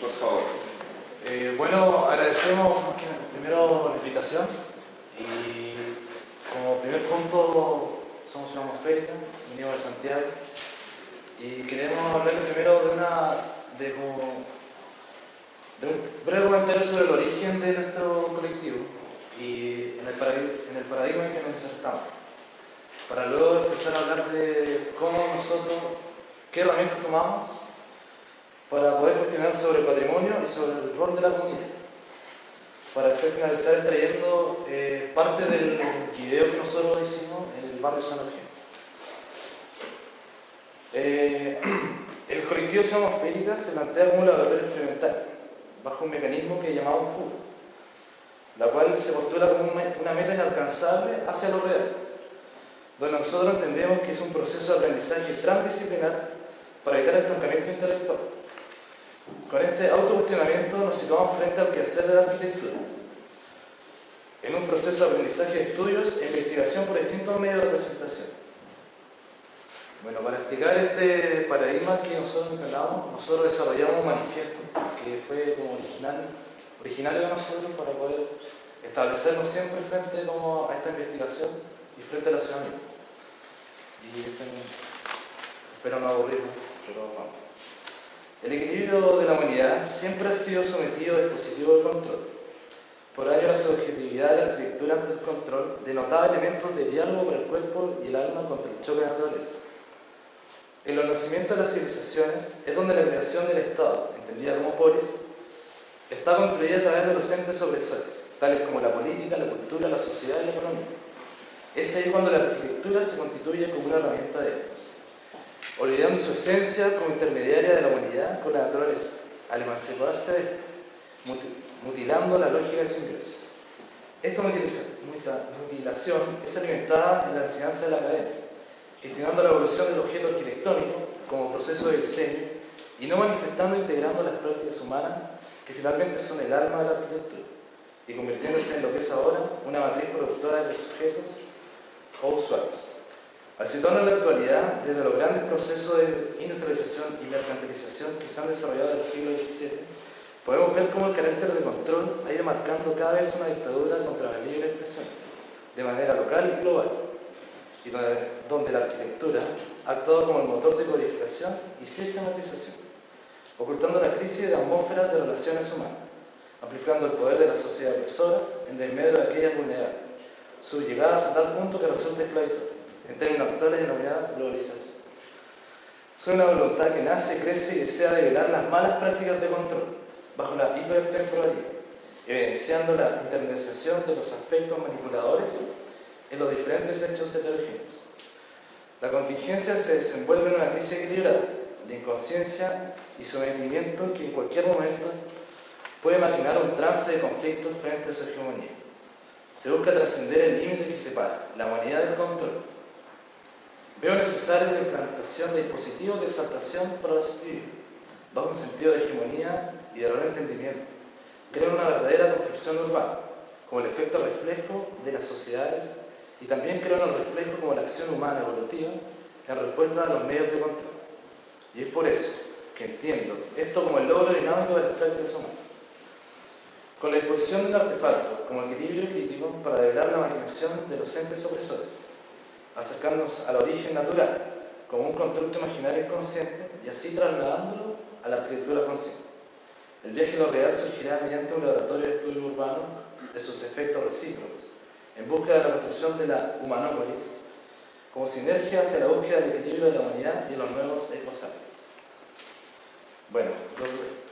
por favor. Bueno, agradecemos primero la invitación y como primer punto somos una atmosférica, venimos de Santiago y queremos hablarles primero de un breve comentario sobre el origen de nuestro colectivo y en el paradigma en que nos insertamos, para luego empezar a hablar de cómo nosotros, qué herramientas tomamos para poder cuestionar sobre el patrimonio y sobre el rol de la comunidad, para después finalizar extrayendo parte del video que nosotros hicimos en el barrio San Eugenio. El colectivo Ciudad Atmosférica se plantea como un laboratorio experimental, bajo un mecanismo que llamamos fuga, la cual se postula como una meta inalcanzable hacia lo real, donde nosotros entendemos que es un proceso de aprendizaje transdisciplinar para evitar el estancamiento intelectual. Con este autocuestionamiento nos situamos frente al quehacer de la arquitectura, en un proceso de aprendizaje de estudios e investigación por distintos medios de representación. Bueno, para explicar este paradigma que nosotros instalamos, nosotros desarrollamos un manifiesto que fue como originario de nosotros para poder establecernos siempre frente a esta investigación y frente a la ciudadanía. Y espero no aburrirnos, pero vamos. El equilibrio de la humanidad siempre ha sido sometido a dispositivos de control. Por años la subjetividad de la arquitectura ante el control denotaba elementos de diálogo con el cuerpo y el alma contra el choque de la naturaleza. En los nacimientos de las civilizaciones es donde la creación del Estado, entendida como polis, está construida a través de los entes opresores, tales como la política, la cultura, la sociedad y la economía. Es ahí cuando la arquitectura se constituye como una herramienta de ellos, olvidando su esencia como intermediaria de la humanidad con la naturaleza, al emanciparse de esta, mutilando la lógica de simbiosis. Esta mutilación es alimentada en la enseñanza de la academia, gestionando la evolución del objeto arquitectónico como proceso de diseño y no manifestando e integrando las prácticas humanas que finalmente son el alma de la arquitectura y convirtiéndose en lo que es ahora una matriz productora de sujetos o usuarios. Al situarnos en la actualidad, desde los grandes procesos de industrialización y mercantilización que se han desarrollado en el siglo XVII, podemos ver cómo el carácter de control ha ido marcando cada vez una dictadura contra la libre expresión, de manera local y global, y donde la arquitectura ha actuado como el motor de codificación y sistematización, ocultando la crisis de atmósferas de relaciones humanas, amplificando el poder de las sociedades opresoras en desmedro de aquellas vulnerables, subyugadas a tal punto que resulta esclavizante, en términos actuales denominada globalización. Son una voluntad que nace, crece y desea develar las malas prácticas de control bajo la hipertemporalidad, evidenciando la internalización de los aspectos manipuladores en los diferentes hechos heterogéneos. La contingencia se desenvuelve en una crisis equilibrada de inconsciencia y sometimiento que en cualquier momento puede maquinar un trance de conflicto frente a su hegemonía. Se busca trascender el límite que separa la humanidad del control. Veo necesaria la implantación de dispositivos de exaltación para los individuos, bajo un sentido de hegemonía y de real entendimiento. Crean una verdadera construcción urbana, como el efecto reflejo de las sociedades, y también crean el reflejo como la acción humana evolutiva en respuesta a los medios de control. Y es por eso que entiendo esto como el logro dinámico de las prácticas humanas. Con la disposición de un artefacto como equilibrio crítico para develar la maquinación de los entes opresores, acercarnos al origen natural como un constructo imaginario inconsciente y así trasladándolo a la arquitectura consciente. El viaje a lo real surgirá mediante un laboratorio de estudio urbano de sus efectos recíprocos, en busca de la construcción de la humanópolis, como sinergia hacia la búsqueda del equilibrio de la humanidad y de los nuevos ecosistemas. Bueno,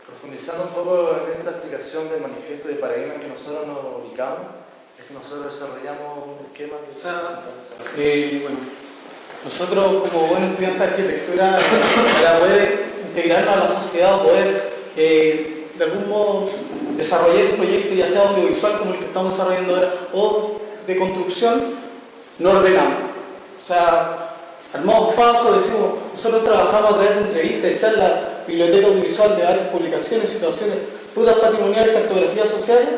profundizando un poco en esta explicación del manifiesto de paradigma en que nosotros nos ubicamos, es que nosotros desarrollamos un esquema que bueno, nosotros como buenos estudiantes de arquitectura, para poder integrarnos a la sociedad o poder de algún modo desarrollar un proyecto ya sea audiovisual como el que estamos desarrollando ahora o de construcción, nos ordenamos. O sea, armamos pasos, decimos, nosotros trabajamos a través de entrevistas, de charlas, biblioteca audiovisual, debates, publicaciones, situaciones, rutas patrimoniales, cartografías sociales,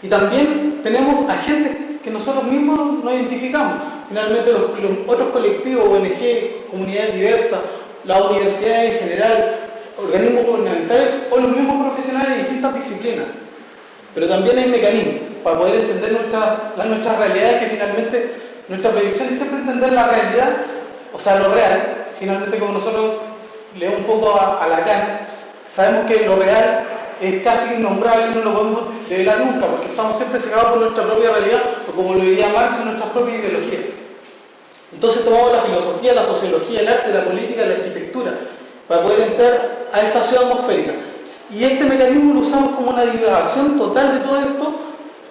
y también tenemos agentes que nosotros mismos nos identificamos. Finalmente los otros colectivos, ONG, comunidades diversas, las universidades en general, organismos gubernamentales o los mismos profesionales de distintas disciplinas. Pero también hay mecanismos para poder entender nuestras realidades, que finalmente nuestra predicción es siempre entender la realidad, o sea, lo real. Finalmente, como nosotros leemos un poco a Lacan, sabemos que lo real es casi innombrable y no lo podemos develar nunca, porque estamos siempre cegados por nuestra propia realidad, o como lo diría Marx, nuestra propia ideología. Entonces tomamos la filosofía, la sociología, el arte, la política, la arquitectura, para poder entrar a esta ciudad atmosférica. Y este mecanismo lo usamos como una divagación total de todo esto,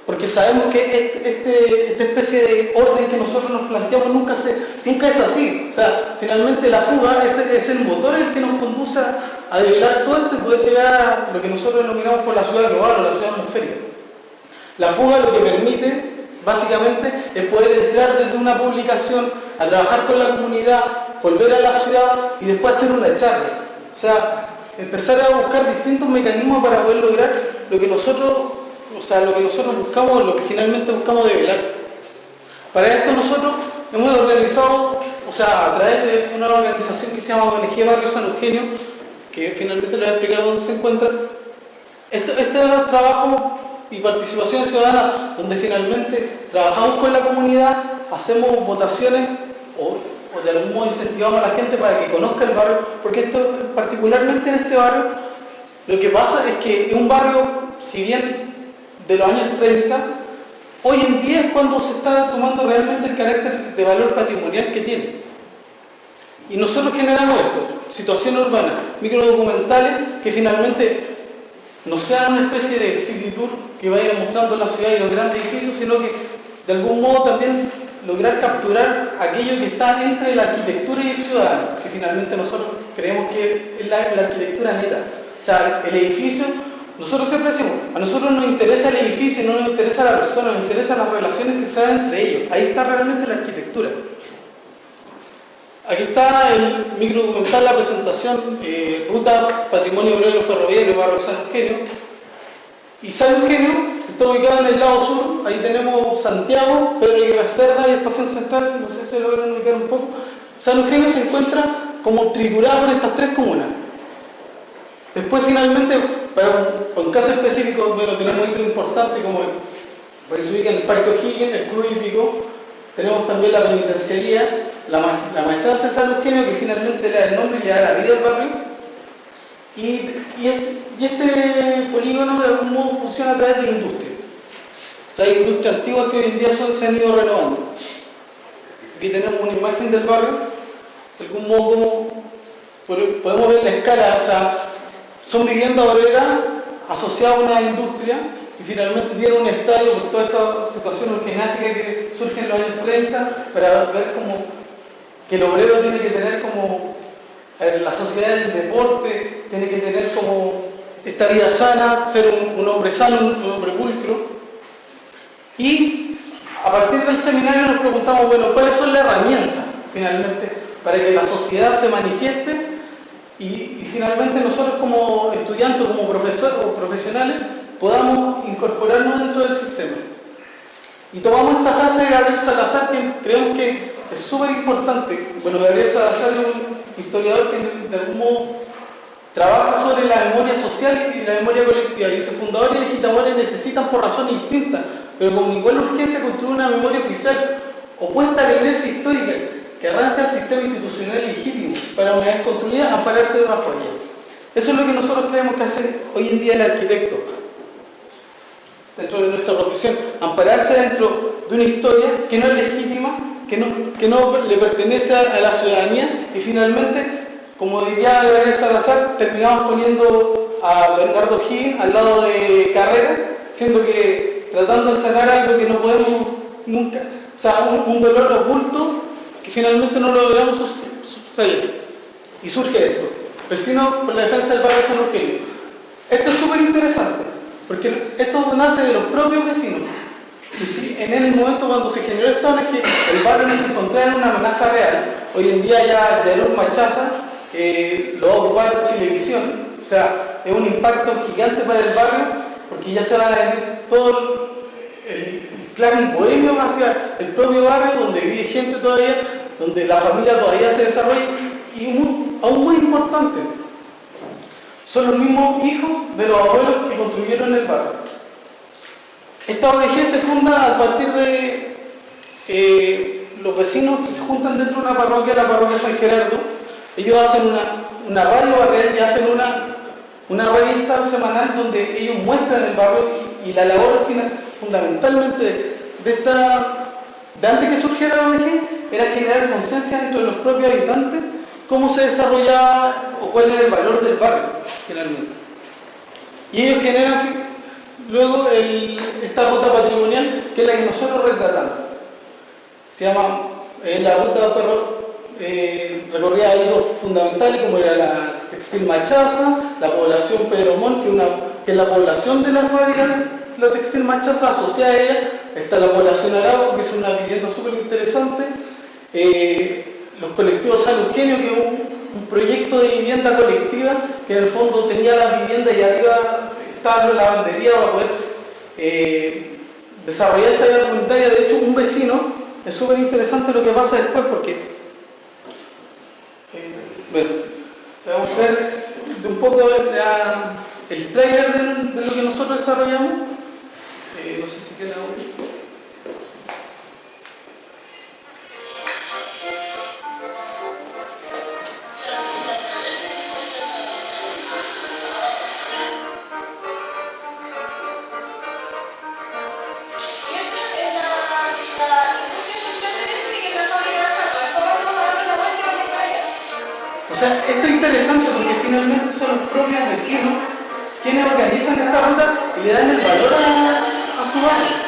porque sabemos que esta especie de orden que nosotros nos planteamos nunca es así. O sea, finalmente la fuga es el motor el que nos conduce a develar todo esto y poder llegar a lo que nosotros denominamos por la ciudad global o la ciudad atmosférica. La fuga lo que permite, básicamente, es poder entrar desde una publicación, a trabajar con la comunidad, volver a la ciudad y después hacer una charla. O sea, empezar a buscar distintos mecanismos para poder lograr lo que nosotros buscamos, lo que finalmente buscamos develar. Para esto nosotros hemos organizado, o sea, a través de una organización que se llama ONG Barrio San Eugenio, que finalmente les voy a explicar dónde se encuentra. Este trabajo y participación ciudadana, donde finalmente trabajamos con la comunidad, hacemos votaciones o de algún modo incentivamos a la gente para que conozca el barrio, porque particularmente en este barrio, lo que pasa es que es un barrio, si bien de los años 30, hoy en día es cuando se está tomando realmente el carácter de valor patrimonial que tiene. Y nosotros generamos esto, situaciones urbanas, microdocumentales que finalmente no sean una especie de city tour que vaya mostrando la ciudad y los grandes edificios, sino que de algún modo también lograr capturar aquello que está entre la arquitectura y el ciudadano, que finalmente nosotros creemos que es la arquitectura neta. O sea, el edificio, nosotros siempre decimos, a nosotros nos interesa el edificio, no nos interesa la persona, nos interesan las relaciones que se dan entre ellos. Ahí está realmente la arquitectura. Aquí está el microdocumental, la presentación, Ruta Patrimonio Obrero Ferroviario, Barrio San Eugenio. Y San Eugenio está ubicado en el lado sur, ahí tenemos Santiago, Pedro Aguirre Cerda y Estación Central, no sé si se logran ubicar un poco. San Eugenio se encuentra como triturado en estas tres comunas. Después finalmente, para un caso específico, bueno, tenemos hitos importantes como se ubica en el Parque O'Higgins, el Club Hípico, tenemos también la penitenciaría, la maestranza de San Eugenio, que finalmente le da el nombre y le da la vida al barrio. Y este polígono de algún modo funciona a través de industria. O sea, hay industrias antiguas que hoy en día se han ido renovando. Aquí tenemos una imagen del barrio, de algún modo como podemos ver la escala, o sea, son viviendas obreras asociadas a una industria y finalmente tienen un estadio por toda esta situación eugenásica que surge en los años 30 para ver como que el obrero tiene que tener como la sociedad del deporte, tiene que tener como esta vida sana, ser un hombre sano, un hombre pulcro. Y a partir del seminario nos preguntamos, bueno, ¿cuáles son las herramientas finalmente para que la sociedad se manifieste? Y finalmente nosotros como estudiantes, como profesores o profesionales, podamos incorporarnos dentro del sistema. Y tomamos esta frase de Gabriel Salazar, que creemos que es súper importante. Bueno, Gabriel Salazar es un historiador que de algún modo trabaja sobre la memoria social y la memoria colectiva. Y dice, fundadores y legisladores necesitan por razones distintas, pero con igual urgencia construir una memoria oficial opuesta a la inercia histórica que arranca el sistema institucional legítimo para, una vez construida, ampararse debajo de ella. Eso es lo que nosotros creemos que hace hoy en día el arquitecto dentro de nuestra profesión, ampararse dentro de una historia que no es legítima, que no le pertenece a la ciudadanía y finalmente, como diría Gabriel Salazar, terminamos poniendo a Bernardo O'Higgins al lado de Carrera, siendo que tratando de sanar algo que no podemos nunca, o sea, un dolor oculto que finalmente no lo logramos subsanar. Y surge esto, Vecinos por la Defensa del Barrio San Eugenio. Esto es súper interesante, porque esto nace de los propios vecinos. Y si en el momento cuando se generó esta ONG, el barrio no se encontraba en una amenaza real, hoy en día ya Yaron Machaza lo va a ocupar Chilevisión, o sea, es un impacto gigante para el barrio, porque ya se va a venir todo el clan bohemio hacia el propio barrio, donde vive gente todavía, donde la familia todavía se desarrolla, y aún muy importante, son los mismos hijos de los abuelos que construyeron el barrio. Esta ONG se funda a partir de los vecinos que se juntan dentro de una parroquia, la parroquia San Gerardo. Ellos hacen una radio barrial y hacen una revista semanal donde ellos muestran el barrio y la labor fundamentalmente de antes que surgiera la ONG era generar conciencia dentro de los propios habitantes cómo se desarrollaba o cuál era el valor del barrio finalmente. Y ellos generan luego esta ruta patrimonial que es la que nosotros retratamos. Se llama la ruta recorrida hitos fundamentales como era la Textil Machaza, la población Pedro Montt, que es la población de la fábrica, la Textil Machaza asociada a ella, está la población Arauco, que es una vivienda súper interesante, los colectivos San Eugenio, que es un proyecto de vivienda colectiva, que en el fondo tenía las viviendas y arriba estaba la lavandería para poder desarrollar esta vida comunitaria. De hecho, un vecino, es súper interesante lo que pasa después porque bueno, voy a mostrar un poco el trailer de lo que nosotros desarrollamos. No sé si queda aquí. O sea, esto es interesante porque finalmente son los propios vecinos quienes organizan esta ruta y le dan el valor a su barrio.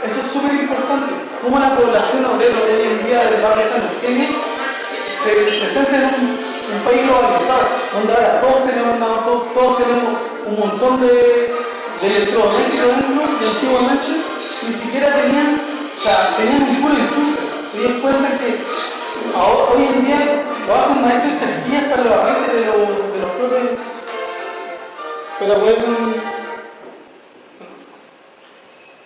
Eso es súper importante. Cómo la población obrera hoy en día del barrio San Eugenio se centra en un país globalizado, donde ahora todos tenemos una moto, todos tenemos un montón de electrodomésticos dentro, y antiguamente ni siquiera tenían un puro enchufe. Te das cuenta que hoy en día lo hacen maestros de charquillas para los arranques de los propios. Pero bueno.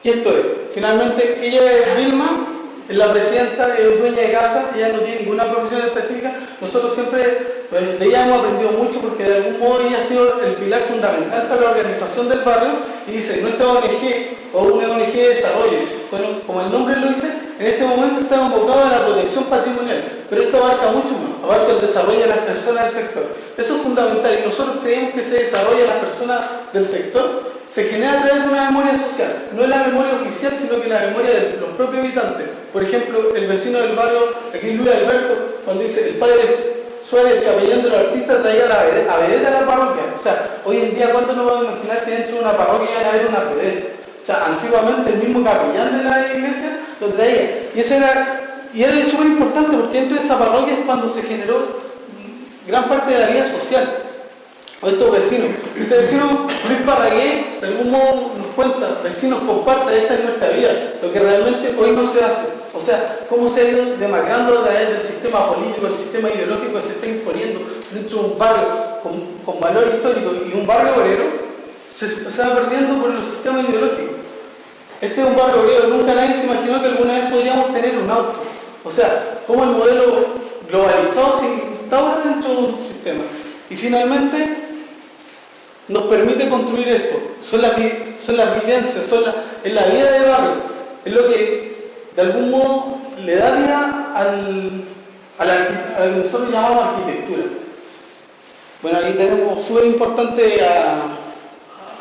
Y esto es, finalmente ella es Vilma, es la presidenta, es dueña de casa, ella no tiene ninguna profesión específica. Nosotros siempre, bueno, de ella hemos aprendido mucho porque de algún modo ella ha sido el pilar fundamental para la organización del barrio y dice, nuestra ONG o una ONG de desarrollo, bueno, como el nombre lo dice, en este momento está enfocado en la protección patrimonial, pero esto abarca mucho más, abarca el desarrollo de las personas del sector. Eso es fundamental y nosotros creemos que ese desarrollo de las personas del sector se genera a través de una memoria social. No es la memoria oficial, sino que la memoria de los propios habitantes. Por ejemplo, el vecino del barrio, aquí Luis Alberto, cuando dice el padre Suárez, el capellán de los artistas, traía la vedette a la parroquia. O sea, hoy en día, ¿cuánto nos vamos a imaginar que dentro de una parroquia iban a haber una vedette? O sea, antiguamente el mismo capellán de la iglesia lo traía. Y eso era súper importante porque dentro de esa parroquia es cuando se generó gran parte de la vida social. O estos vecinos. Este vecino, Luis Parragué, de algún modo nos cuenta, vecinos, compartan, esta es nuestra vida, lo que realmente hoy no se hace. O sea, cómo se ha ido demacrando a través del sistema político, el sistema ideológico que se está imponiendo dentro de un barrio con valor histórico y un barrio obrero, se va perdiendo por los sistemas ideológicos. Este es un barrio obrero, nunca nadie se imaginó que alguna vez podríamos tener un auto. O sea, cómo el modelo globalizado se instaura dentro de un sistema. Y finalmente nos permite construir esto. Son las vivencias, es la vida del barrio. Es lo que de algún modo le da vida a lo que nosotros llamamos arquitectura. Bueno, aquí tenemos súper importante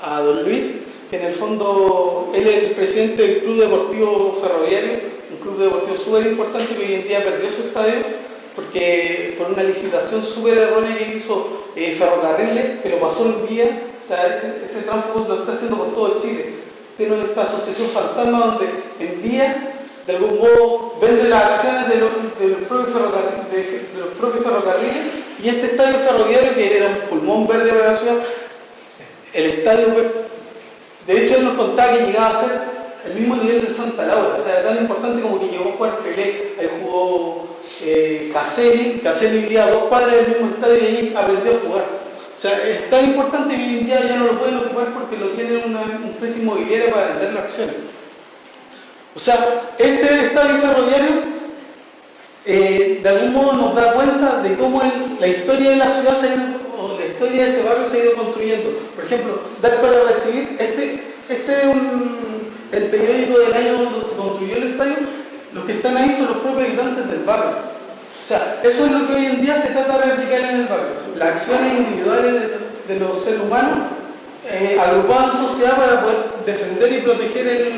a don Luis, que en el fondo él es el presidente del Club Deportivo Ferroviario, un club deportivo súper importante que hoy en día perdió su estadio porque por una licitación súper errónea que hizo Ferrocarriles, que lo pasó en vía, o sea, ese tránsito lo está haciendo por todo Chile. Tiene esta asociación fantasma donde en vía, de algún modo, vende las acciones de los propios ferrocarriles y este estadio ferroviario, que era un pulmón verde para la ciudad, el estadio, de hecho él nos contaba que llegaba a ser el mismo nivel del Santa Laura, o sea, tan importante como que llegó a jugar Pelé, ahí jugó Caselli vivía a 2 cuadras del mismo estadio y ahí aprendió a jugar. O sea, es tan importante que hoy en día ya no lo pueden ocupar porque lo tienen un precio inmobiliario para vender las acciones. O sea, este estadio ferroviario de algún modo nos da cuenta de cómo la historia de la ciudad se ha ido, o la historia de ese barrio se ha ido construyendo. Por ejemplo, dar para recibir, este es el periódico del año donde se construyó el estadio, los que están ahí son los propios habitantes del barrio. O sea, eso es lo que hoy en día se trata de replicar en el barrio. Las acciones individuales de los seres humanos agrupadas en sociedad para poder defender y proteger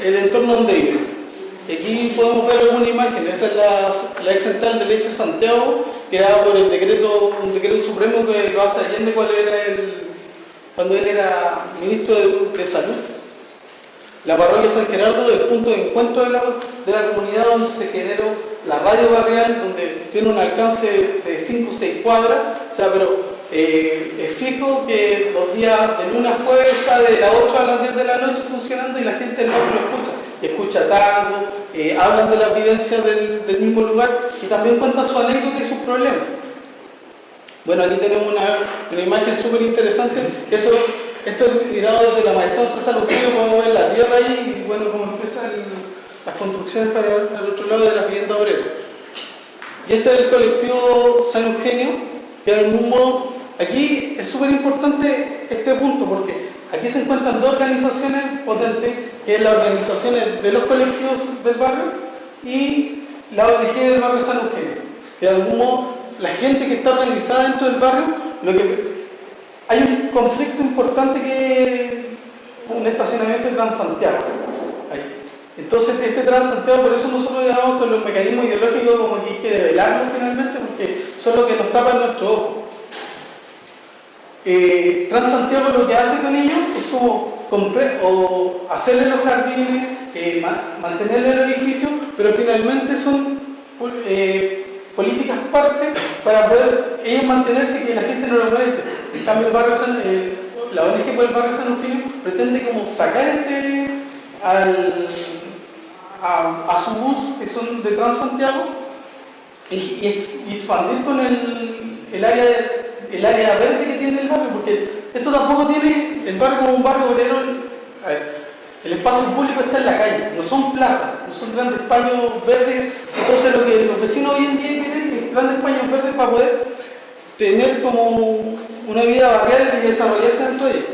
el entorno donde viven. Aquí podemos ver alguna imagen, esa es la ex central de leche Santiago, creada por un decreto supremo que lo hace Allende cuando él era ministro de Salud. La parroquia San Gerardo es el punto de encuentro de la comunidad donde se generó la radio barrial, donde tiene un alcance de 5 o 6 cuadras, o sea, pero es fijo que los días de lunes a jueves está de las 8 a las 10 de la noche funcionando y la gente del barrio lo escucha tango, hablan de las vivencias del mismo lugar y también cuentan su anécdota y sus problemas. Bueno, aquí tenemos una imagen súper interesante, esto es mirado desde la maestranza Saludillo, podemos ver la tierra ahí y bueno, cómo empiezan las construcciones para el otro lado de la vivienda obrera. Y este es el colectivo San Eugenio, que de algún modo, aquí es súper importante este punto, porque aquí se encuentran 2 organizaciones potentes, que es las organizaciones de los colectivos del barrio y la ONG del barrio San Eugenio. Que de algún modo, la gente que está organizada dentro del barrio, hay un conflicto importante que es un estacionamiento en Transantiago. Entonces, este Transantiago, por eso nosotros llamamos con los mecanismos ideológicos como que hay que develarlos finalmente, porque son los que nos tapan nuestro ojo. Transantiago lo que hace con ellos es como hacerle los jardines, mantenerle el edificio, pero finalmente son políticas parches para poder ellos mantenerse y que la gente no lo moleste. En cambio, la ONG por el barrio San Eugenio pretende como sacar a su bus, que son de Transantiago, y expandir con el área verde que tiene el barrio, porque esto tampoco tiene el barrio como un barrio obrero. El espacio público está en la calle, no son plazas, no son grandes paños verdes. Entonces lo que los vecinos hoy en día quieren es grandes paños verdes para poder tener como una vida barrial y desarrollarse dentro de ella.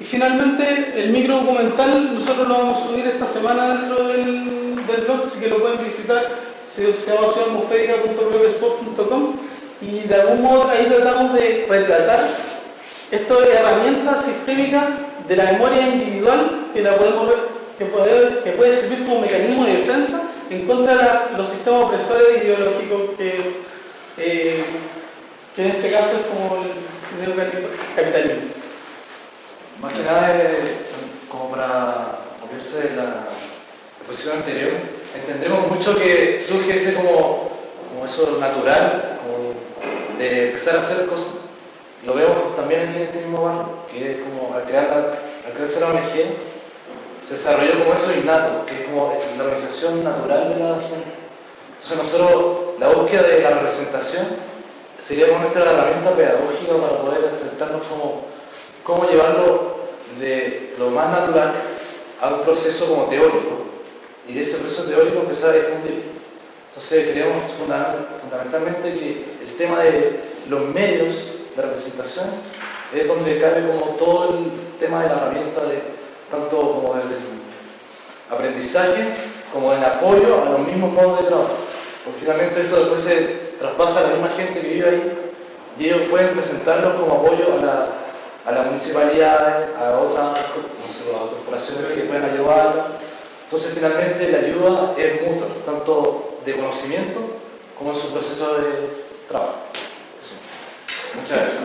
Y finalmente el micro documental nosotros lo vamos a subir esta semana dentro del blog, así que lo pueden visitar, se llama ciudadatmosférica.blogspot.com, y de algún modo ahí tratamos de retratar estas herramientas sistémicas de la memoria individual que puede servir como mecanismo de defensa en contra de los sistemas opresores ideológicos que en este caso es como el neocapitalismo. Más que nada, como para volverse de la exposición anterior, entendemos mucho que surge ese como eso natural, como de empezar a hacer cosas. Lo vemos también aquí en este mismo barrio, que es como al crearse la ONG, se desarrolló como eso innato, que es como la organización natural de la gente. Entonces nosotros, la búsqueda de la representación sería como nuestra herramienta pedagógica para poder enfrentarnos cómo llevarlo de lo más natural a un proceso como teórico, y de ese proceso teórico empezar a difundir. Entonces creemos fundamentalmente que el tema de los medios de representación es donde cabe como todo el tema de la herramienta, tanto como desde el aprendizaje como el apoyo a los mismos modos de trabajo, porque finalmente esto después se traspasa a la misma gente que vive ahí y ellos pueden presentarlo como apoyo a la municipalidad, a otras corporaciones que pueden ayudar. Entonces finalmente la ayuda es mutua, tanto de conocimiento como en su proceso de trabajo. Muchas gracias.